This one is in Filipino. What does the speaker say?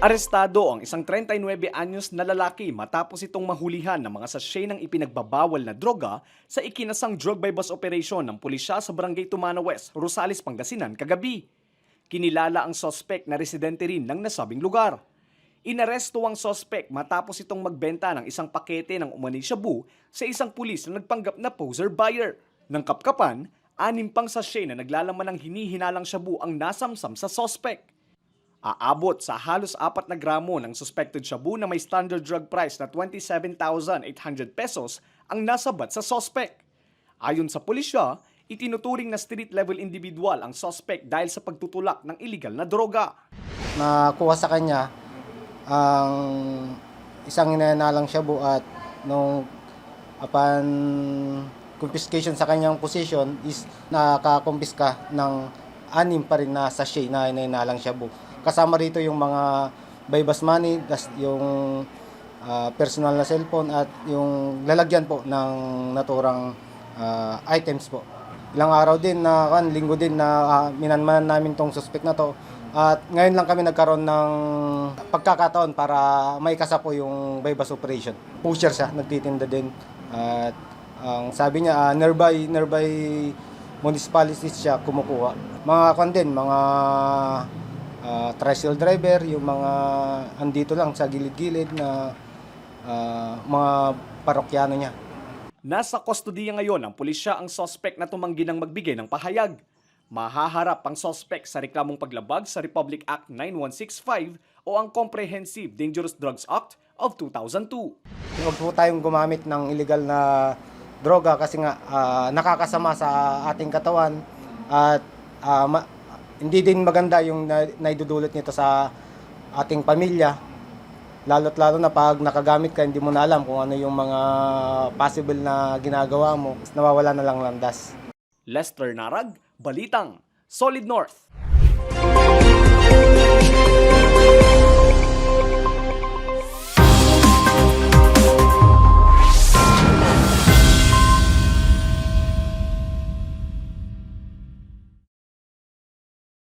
Arestado ang isang 39 anyos na lalaki matapos itong mahulihan ng mga sachet ng ipinagbabawal na droga sa ikinasang drug by bus operation ng pulisya sa Barangay Tumana West, Rosales, Pangasinan kagabi. Kinilala ang sospek na residente rin ng nasabing lugar. Inaresto ang sospek matapos itong magbenta ng isang pakete ng umani shabu sa isang pulis na nagpanggap na poser buyer. Nang kapkapan, 6 pang sachet na naglalaman ng hinihinalang shabu ang nasamsam sa sospek. Aabot sa halos 4 na gramo ng suspected shabu na may standard drug price na 27,800 pesos ang nasabat sa sospek. Ayon sa pulisya, itinuturing na street-level individual ang sospek dahil sa pagtutulak ng illegal na droga. Nakuha sa kanya ang isang hinahinalang shabu at nung upon confiscation sa kanyang position is nakakumpiska ng 6 pa rin na sachet na hinahinalang shabu. Kasama rito yung mga buy-bus money, yung personal na cellphone at yung lalagyan po ng naturang items po. Ilang araw din na linggo din na minanmanan namin tong suspect na to. At ngayon lang kami nagkaroon ng pagkakataon para maikasa po yung buy-bus operation. Pusher siya, nagtitinda din. At ang sabi niya, nearby municipalities siya kumukuha. Mga tricycle driver, yung mga andito lang sa gilid-gilid na mga parokyano niya. Nasa kustodiya ngayon ng pulisya ang sospek na tumanggi ng magbigay ng pahayag. Mahaharap ang sospek sa reklamong paglabag sa Republic Act 9165 o ang Comprehensive Dangerous Drugs Act of 2002. Huwag po tayong gumamit ng illegal na droga kasi nga nakakasama sa ating katawan at hindi din maganda yung naidudulot nito sa ating pamilya. Lalo't lalo na pag nakagamit ka, hindi mo na alam kung ano yung mga possible na ginagawa mo. Nawawala na lang landas. Lester Narag, Balitang, Solid North.